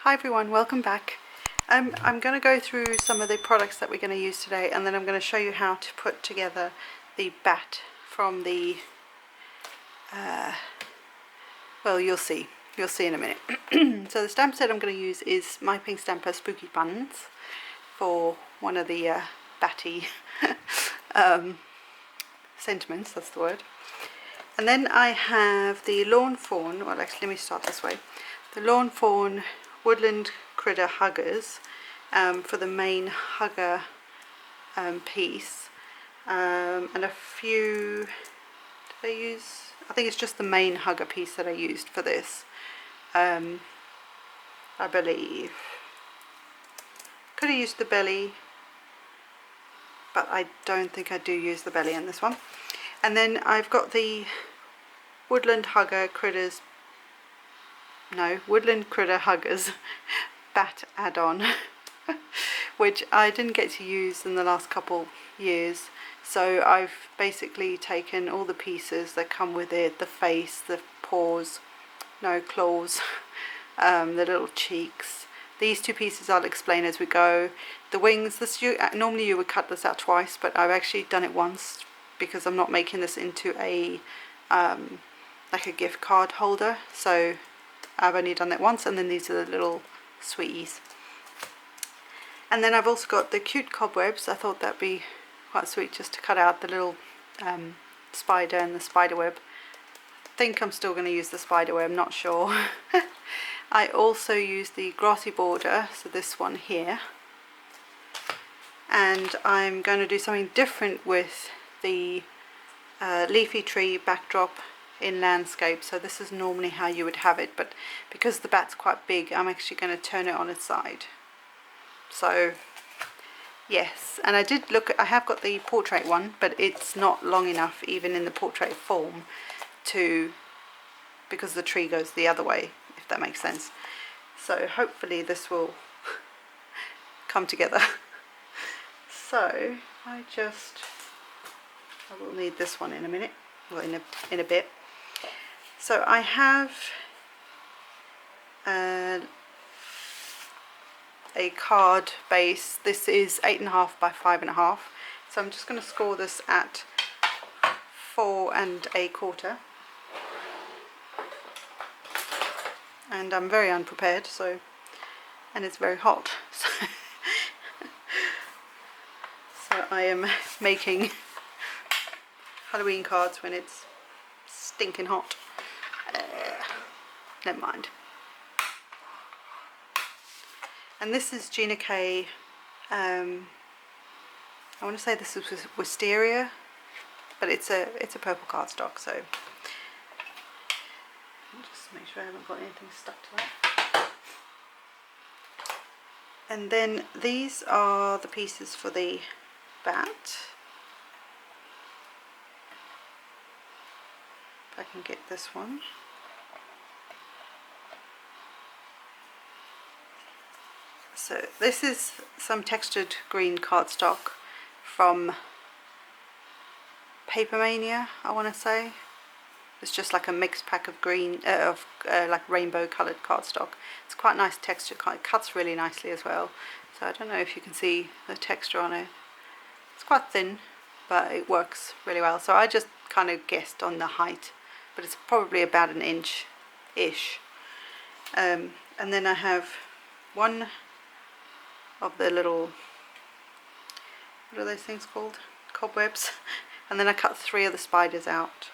Hi everyone, welcome back. I'm going to go through some of the products that we're going to use today, and then I'm going to show you how to put together the bat from the, well, you'll see in a minute. So the stamp set I'm going to use is My Pink Stamper Spooky Buns for one of the batty sentiments, that's the word. And then I have the Lawn Fawn, well actually let me start this way, the Lawn Fawn Woodland Critter Huggers for the main hugger piece, and a few, did I use, I think it's just the main hugger piece that I used for this, I believe. Could have used the belly, but I don't think I do use the belly in this one. And then I've got the Woodland Critter Huggers bat add-on, which I didn't get to use in the last couple years. So I've basically taken all the pieces that come with it, the face, the paws, no claws, the little cheeks. These two pieces I'll explain as we go. The wings, normally you would cut this out twice, but I've actually done it once because I'm not making this into a like a gift card holder, so I've only done that once. And then these are the little sweeties. And then I've also got the cute cobwebs. I thought that'd be quite sweet just to cut out the little spider and the spider web. I think I'm still going to use the spider web, not sure. I also use the grassy border, so this one here. And I'm going to do something different with the leafy tree backdrop in landscape. So this is normally how you would have it, but because the bat's quite big, I'm actually going to turn it on its side. So yes, and I did look, I have got the portrait one, but it's not long enough even in the portrait form to, because the tree goes the other way, if that makes sense. So hopefully this will come together. So I will need this one in a minute, well in a bit. So I have a card base. This is 8.5 by 5.5. So I'm just going to score this at 4 1/4. And I'm very unprepared, so, and it's very hot. So I am making Halloween cards when it's stinking hot. Never mind. And this is Gina K. I want to say this is Wisteria, but it's a purple cardstock. So just make sure I haven't got anything stuck to that. And then these are the pieces for the bat. If I can get this one. So this is some textured green cardstock from Papermania, I want to say. It's just like a mixed pack of green, like rainbow coloured cardstock. It's quite nice texture, it cuts really nicely as well. So I don't know if you can see the texture on it. It's quite thin, but it works really well. So I just kind of guessed on the height, but it's probably about 1 inch-ish. And then I have one of the little, what are those things called? Cobwebs. And then I cut 3 of the spiders out.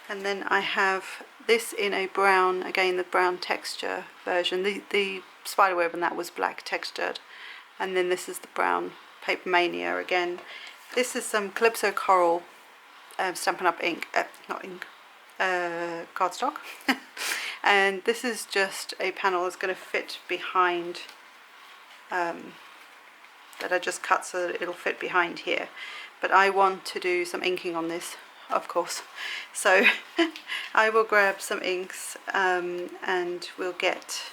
And then I have this in a brown, again the brown texture version. The spiderweb and that was black textured. And then this is the brown Papermania again. This is some Calypso Coral Stampin' Up! Ink, not ink, cardstock. And this is just a panel that's going to fit behind, that I just cut so that it'll fit behind here. But I want to do some inking on this, of course. So I will grab some inks and we'll get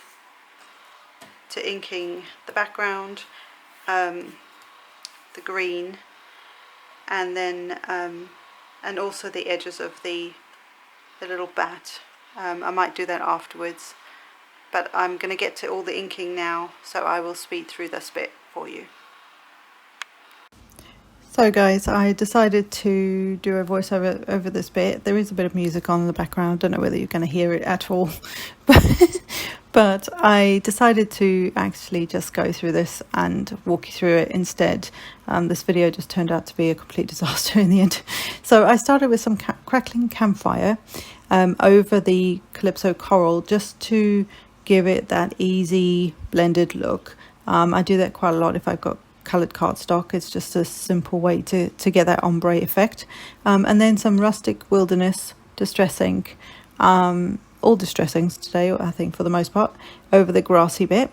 to inking the background, the green, and then and also the edges of the little bat I might do that afterwards, but I'm going to get to all the inking now, so I will speed through this bit for you. So guys, I decided to do a voiceover over this bit. There is a bit of music on in the background. I don't know whether you're going to hear it at all, but I decided to actually just go through this and walk you through it instead. This video just turned out to be a complete disaster in the end. So I started with some crackling campfire over the Calypso coral, just to give it that easy blended look. I do that quite a lot if I've got coloured cardstock. It's just a simple way to get that ombre effect. And then some Rustic Wilderness distress ink, all distress inks today, I think, for the most part, over the grassy bit.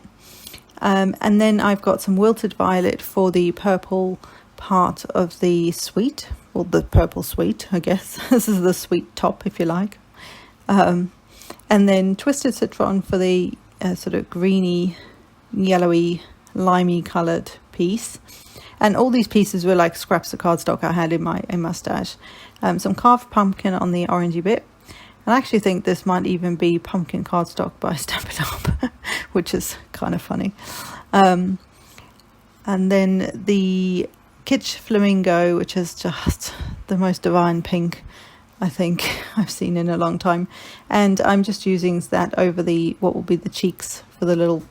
And then I've got some Wilted Violet for the purple part of the sweet, or the purple sweet, I guess. This is the sweet top, if you like. And then Twisted Citron for the sort of greeny, yellowy, limey coloured piece. And all these pieces were like scraps of cardstock I had in my stash. Some carved pumpkin on the orangey bit. And I actually think this might even be pumpkin cardstock by Stamp It Up, which is kind of funny. And then the Kitsch Flamingo, which is just the most divine pink I think I've seen in a long time. And I'm just using that over the what will be the cheeks for the little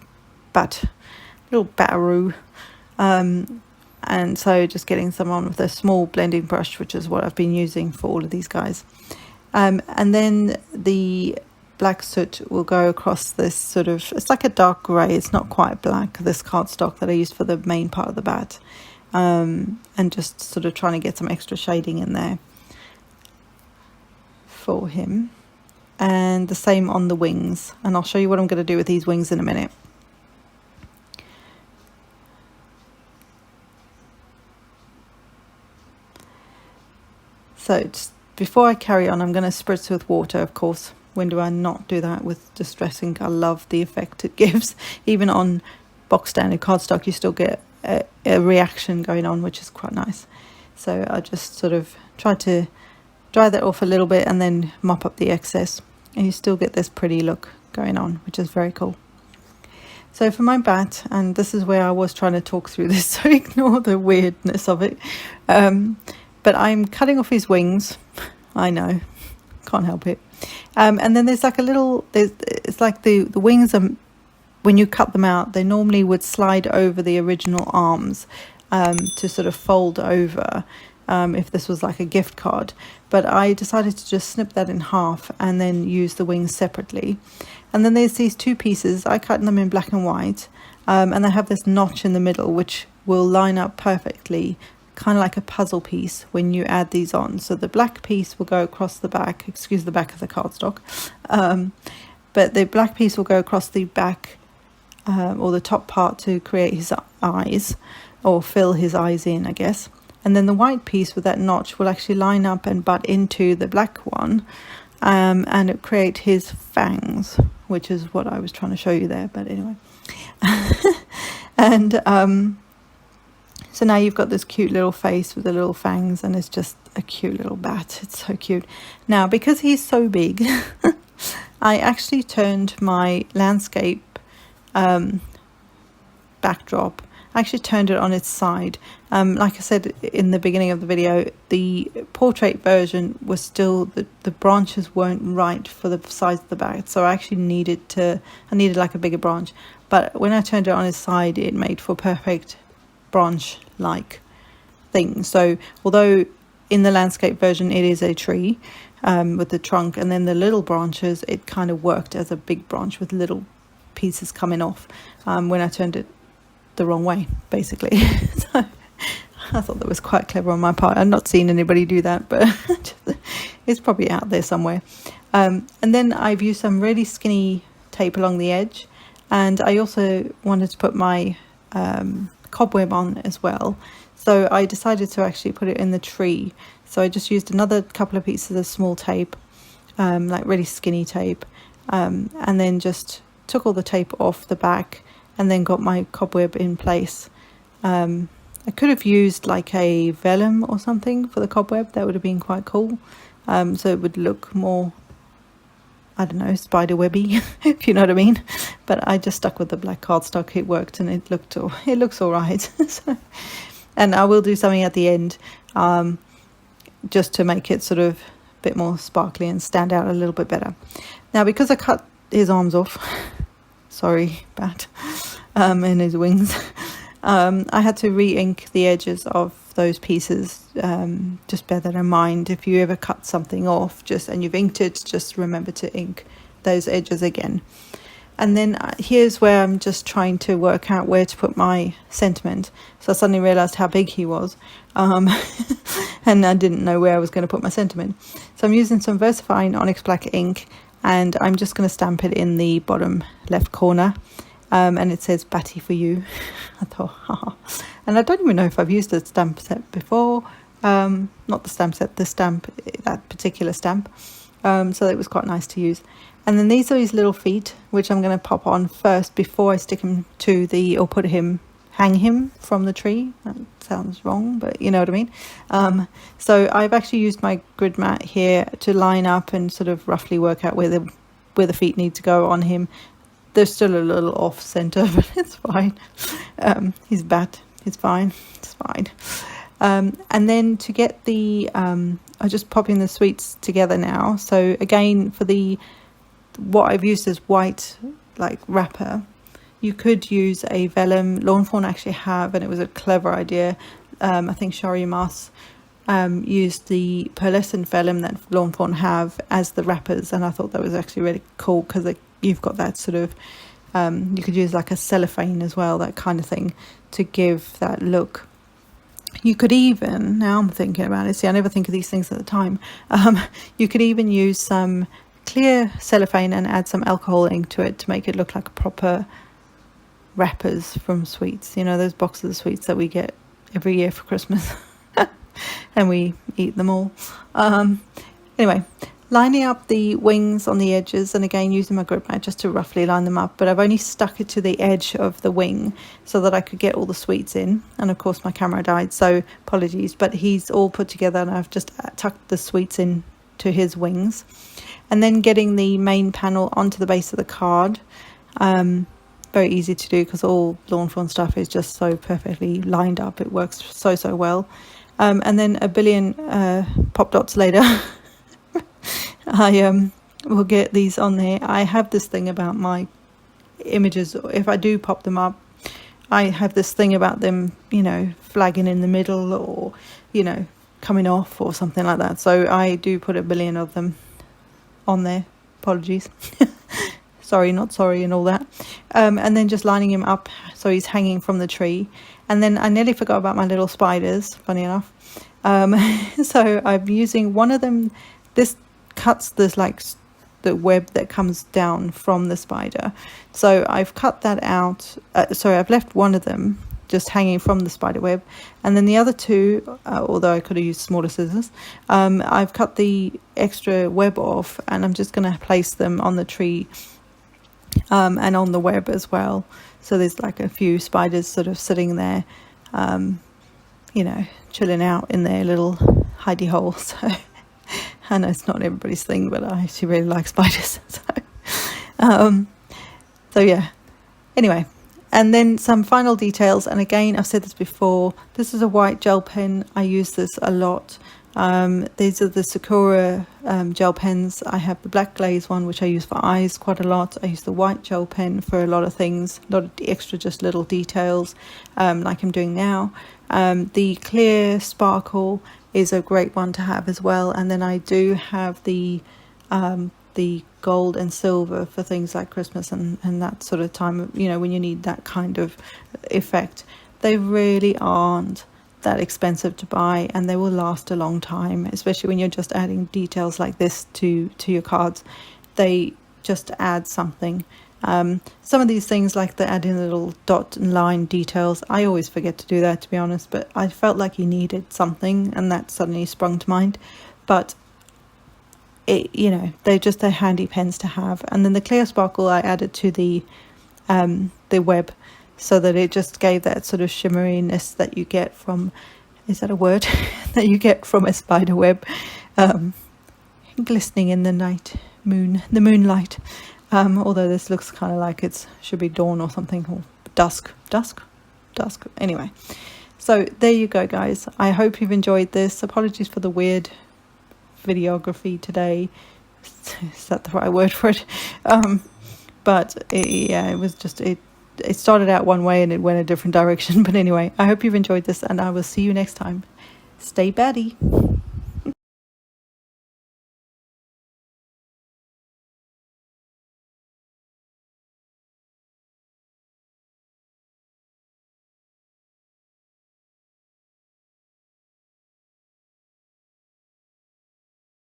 batteroo. And so just getting some on with a small blending brush, which is what I've been using for all of these guys. And then the black soot will go across this sort of, it's like a dark grey, it's not quite black, this cardstock that I used for the main part of the bat. And just sort of trying to get some extra shading in there for him. And the same on the wings. And I'll show you what I'm going to do with these wings in a minute. So just before I carry on, I'm going to spritz with water, of course. When do I not do that with distress ink? I love the effect it gives. Even on box standard cardstock, you still get a reaction going on, which is quite nice. So I just sort of try to dry that off a little bit and then mop up the excess. And you still get this pretty look going on, which is very cool. So for my bat, and this is where I was trying to talk through this, so ignore the weirdness of it. But I'm cutting off his wings. I know, can't help it. And then there's like a little, it's like the wings are, when you cut them out, they normally would slide over the original arms to sort of fold over if this was like a gift card. But I decided to just snip that in half and then use the wings separately. And then there's these two pieces. I cut them in black and white, and they have this notch in the middle, which will line up perfectly, kind of like a puzzle piece when you add these on. So the black piece will go across the back, excuse the back of the cardstock, but the black piece will go across the back or the top part to create his eyes, or fill his eyes in, I guess. And then the white piece with that notch will actually line up and butt into the black one, and it create his fangs, which is what I was trying to show you there, but anyway. And so now you've got this cute little face with the little fangs, and it's just a cute little bat. It's so cute. Now, because he's so big, I actually turned my landscape backdrop, I actually turned it on its side. Like I said in the beginning of the video, the portrait version was still, the branches weren't right for the size of the bat, so I actually needed like a bigger branch. But when I turned it on its side, it made for perfect branch like thing. So although in the landscape version it is a tree with the trunk and then the little branches, it kind of worked as a big branch with little pieces coming off when I turned it the wrong way, basically. So I thought that was quite clever on my part. I've not seen anybody do that, but it's probably out there somewhere. And then I've used some really skinny tape along the edge, and I also wanted to put my cobweb on as well, so I decided to actually put it in the tree. So I just used another couple of pieces of small tape, like really skinny tape, and then just took all the tape off the back and then got my cobweb in place. I could have used like a vellum or something for the cobweb. That would have been quite cool, so it would look more I don't know, spider webby, if you know what I mean. But I just stuck with the black cardstock. It worked, and it looks all right. So, and I will do something at the end, just to make it sort of a bit more sparkly and stand out a little bit better. Now, because I cut his arms off, sorry, Bat, and his wings, I had to re-ink the edges of those pieces. Just bear that in mind. If you ever cut something off and you've inked it, just remember to ink those edges again. And then here's where I'm just trying to work out where to put my sentiment. So I suddenly realized how big he was, and I didn't know where I was going to put my sentiment. So I'm using some VersaFine Onyx Black ink, and I'm just going to stamp it in the bottom left corner. And it says Batty for you. I thought, haha. And I don't even know if I've used a stamp set before. Not the stamp set, that particular stamp. So it was quite nice to use. And then these are his little feet, which I'm going to pop on first before I stick him to hang him from the tree. That sounds wrong, but you know what I mean. So I've actually used my grid mat here to line up and sort of roughly work out where the feet need to go on him. They're still a little off center, but it's fine. He's Bat. It's fine. It's fine. And then to get I'm just popping the sweets together now. So again, for what I've used is white like wrapper. You could use a vellum. Lawn Fawn actually have, and it was a clever idea. I think Shari Mas used the pearlescent vellum that Lawn Fawn have as the wrappers, and I thought that was actually really cool because you've got that sort of you could use like a cellophane as well, that kind of thing, to give that look. You could even, now I'm thinking about it, see, I never think of these things at the time, you could even use some clear cellophane and add some alcohol ink to it to make it look like a proper wrappers from sweets, you know, those boxes of sweets that we get every year for Christmas. And we eat them all. Anyway, lining up the wings on the edges, and again using my grid mat just to roughly line them up, but I've only stuck it to the edge of the wing so that I could get all the sweets in. And of course my camera died, so apologies, but he's all put together, and I've just tucked the sweets in to his wings. And then getting the main panel onto the base of the card. Very easy to do because all Lawn Fawn stuff is just so perfectly lined up. It works so well. And then a billion pop dots later, I will get these on there. I have this thing about my images. If I do pop them up, I have this thing about them, you know, flagging in the middle, or, you know, coming off or something like that. So I do put a billion of them on there. Apologies. Sorry, not sorry, and all that. And then just lining him up so he's hanging from the tree. And then I nearly forgot about my little spiders, funny enough. So I'm using one of them. This cuts this like the web that comes down from the spider. So I've cut that out. I've left one of them just hanging from the spider web, and then the other two, although I could have used smaller scissors, I've cut the extra web off, and I'm just going to place them on the tree and on the web as well. So there's like a few spiders sort of sitting there, you know, chilling out in their little hidey hole. So I know it's not everybody's thing, but I actually really like spiders. So yeah, anyway. And then some final details, and again, I've said this before, this is a white gel pen. I use this a lot. These are the Sakura gel pens. I have the black glaze one, which I use for eyes quite a lot. I use the white gel pen for a lot of things, a lot of extra just little details, like I'm doing now. The clear sparkle is a great one to have as well. And then I do have the gold and silver for things like Christmas and that sort of time, you know, when you need that kind of effect. They really aren't that expensive to buy, and they will last a long time, especially when you're just adding details like this to your cards. They just add something. Some of these things, like the adding little dot and line details, I always forget to do that, to be honest, but I felt like you needed something, and that suddenly sprung to mind. But it, you know, they're just a handy pens to have. And then the clear sparkle I added to the web, so that it just gave that sort of shimmeriness that you get from, is that a word? That you get from a spider web. glistening in the the moonlight. Although this looks kind of like it should be dawn or something, or dusk. Anyway, so there you go, guys. I hope you've enjoyed this. Apologies for the weird videography today. Is that the right word for it? But it was just it started out one way and it went a different direction. But anyway, I hope you've enjoyed this, and I will see you next time. Stay batty.